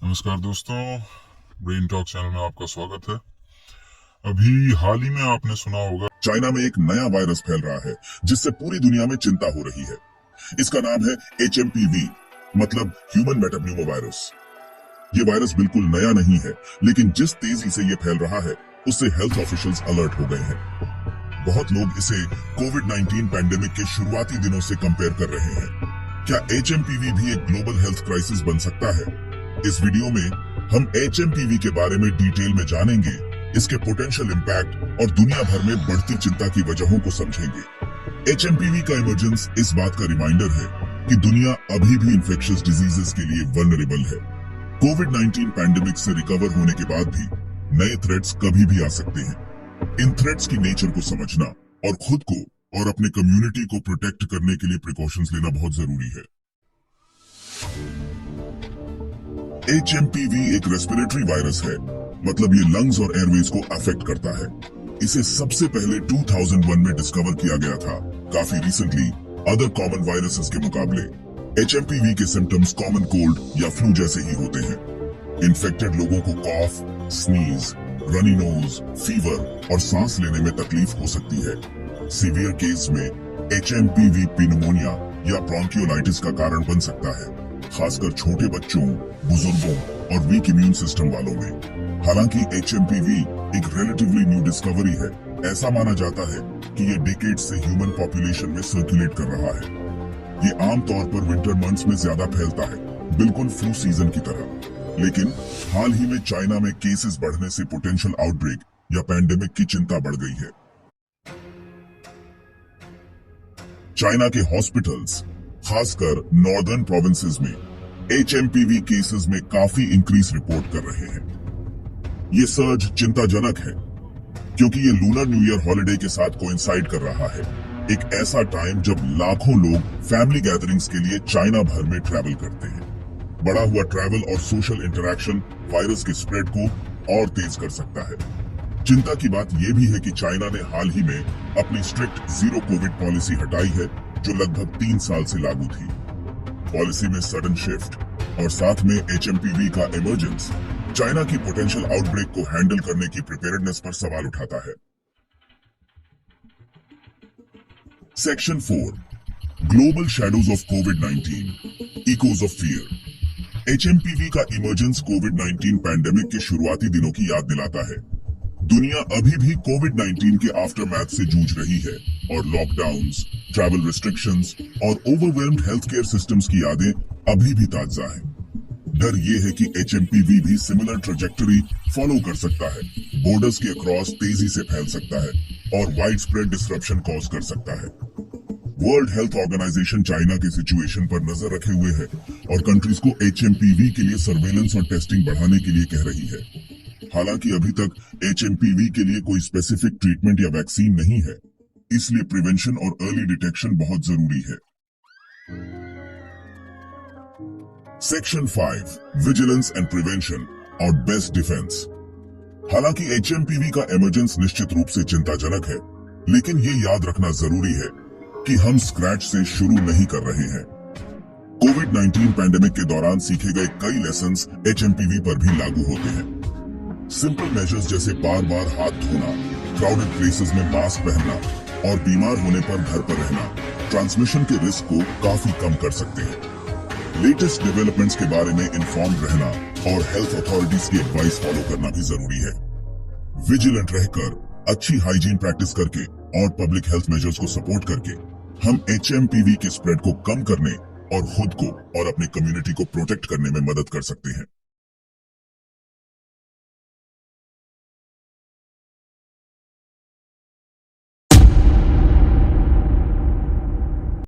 नमस्कार दोस्तों, brain talk channel में आपका स्वागत है। अभी हाल ही में आपने सुना होगा चाइना में एक नया वायरस फैल रहा है जिससे पूरी दुनिया में चिंता हो रही है। इसका नाम है HMPV, मतलब ह्यूमन मेटाप्न्यूमो वायरस। ये वायरस बिल्कुल नया नहीं है, लेकिन जिस तेजी से ये फैल रहा है उससे हेल्थ ऑफिशियल्स अलर्ट हो गए हैं। बहुत लोग इसे कोविड-19 पैंडेमिक के शुरुआती दिनों से कंपेयर कर रहे हैं। क्या HMPV भी एक ग्लोबल हेल्थ क्राइसिस बन सकता है? इस वीडियो में हम HMPV के बारे में डिटेल में जानेंगे, इसके पोटेंशियल इम्पैक्ट और दुनिया भर में बढ़ती चिंता की वजहों को समझेंगे। HMPV का इमरजेंस इस बात का रिमाइंडर है कि दुनिया अभी भी इन्फेक्शियस डिजीजेस के लिए वल्नरेबल है। कोविड-19 पैंडेमिक से रिकवर होने के बाद भी नए थ्रेट्स कभी भी आ सकते हैं। इन थ्रेट्स की नेचर को समझना और खुद को और अपने कम्युनिटी को प्रोटेक्ट करने के लिए प्रिकॉशंस लेना बहुत जरूरी है। HMPV एक रेस्पिरेटरी वायरस है, मतलब ये लंग्स और एयरवेज को अफेक्ट करता है। इसे सबसे पहले 2001 में डिस्कवर किया गया था, काफी रिसेंटली अदर कॉमन वायरसेस के मुकाबले। HMPV के सिम्टम्स कॉमन कोल्ड या फ्लू जैसे ही होते हैं। इन्फेक्टेड लोगों को कॉफ, स्नीज, रनी नोज, फीवर और सांस लेने में तकलीफ हो सकती है। सीवियर केस में HMPV पिनोमोनिया या ब्रोंकियोलाइटिस का कारण बन सकता है, खासकर छोटे बच्चों, बुजुर्गों और वीक इम्यून सिस्टम वालों में। हालांकि HMPV एक रिलेटिवली न्यू डिस्कवरी है, ऐसा माना जाता है कि ये डिकेड से ह्यूमन पॉपुलेशन में सर्कुलेट कर रहा है। ये आमतौर पर विंटर मंथ्स में ज्यादा फैलता है, बिल्कुल फ्लू सीजन की तरह। लेकिन हाल ही में चाइना में केसेस बढ़ने से पोटेंशियल आउटब्रेक या पैंडेमिक की चिंता बढ़ गई है। चाइना के हॉस्पिटल्स, खासकर नॉर्दर्न प्रोविंसेस में HMPV केसेस में काफी इंक्रीज रिपोर्ट कर रहे हैं। ये सर्ज चिंताजनक है क्योंकि ये लूनर न्यू ईयर हॉलिडे के साथ कोइंसाइड कर रहा है, एक ऐसा टाइम जब लाखों लोग फैमिली गैदरिंग्स के लिए चाइना भर में ट्रैवल करते हैं। बढ़ा हुआ ट्रैवल और सोशल इंटरैक्शन वायरस के स्प्रेड को और तेज कर सकता है। चिंता की बात यह भी है कि चाइना ने हाल ही में अपनी स्ट्रिक्ट जीरो कोविड पॉलिसी हटाई है, जो लगभग 3 साल से लागू थी। पॉलिसी में सडन शिफ्ट और साथ में HMPV का इमरजेंस चाइना की पोटेंशियल आउटब्रेक को हैंडल करने की प्रिपेयर्डनेस पर सवाल उठाता है। Section 4, global shadows of covid, echoes of fear. HMPV का इमरजेंस कोविड-19 पैंडेमिक के शुरुआती दिनों की याद दिलाता है। दुनिया अभी भी कोविड-19 के आफ्टरमैथ से जूझ रही है और लॉकडाउन्स, ट्रैवल रिस्ट्रिक्शंस और ओवरवेल्म्ड हेल्थ केयर सिस्टम्स की यादें अभी भी ताजा है। डर ये है कि HMPV भी सिमिलर ट्रैजेक्टरी फॉलो कर सकता है, बॉर्डर्स के अक्रॉस तेजी से फैल सकता है और वाइड स्प्रेड डिस्ट्रप्शन कॉज कर सकता है। वर्ल्ड हेल्थ ऑर्गेनाइजेशन चाइना के सिचुएशन पर नजर रखे हुए है और कंट्रीज को HMPV के लिए सर्वेलेंस और टेस्टिंग बढ़ाने के लिए कह रही है। हालांकि अभी तक HMPV के लिए कोई स्पेसिफिक ट्रीटमेंट या वैक्सीन नहीं है, इसलिए प्रिवेंशन और अर्ली डिटेक्शन बहुत जरूरी है। सेक्शन 5, विजिलेंस एंड प्रिवेंशन और बेस्ट डिफेंस। हालांकि HMPV का इमरजेंस निश्चित रूप से चिंताजनक है, लेकिन ये याद रखना जरूरी है कि हम स्क्रैच से शुरू नहीं कर रहे हैं। कोविड-19 पैंडेमिक के दौरान सीखे गए कई लेसन्स HMPV पर भी लागू होते हैं। सिंपल मेजर्स जैसे बार बार हाथ धोना, क्राउडेड प्लेसेस में मास्क पहनना और बीमार होने पर घर पर रहना ट्रांसमिशन के रिस्क को काफी कम कर सकते हैं। लेटेस्ट डेवलपमेंट्स के बारे में इन्फॉर्म्ड रहना और हेल्थ अथॉरिटीज की एडवाइस फॉलो करना भी जरूरी है। विजिलेंट रहकर, अच्छी हाइजीन प्रैक्टिस करके और पब्लिक हेल्थ मेजर्स को सपोर्ट करके हम HMPV के स्प्रेड को कम करने और खुद को और अपनी कम्युनिटी को प्रोटेक्ट करने में मदद कर सकते हैं।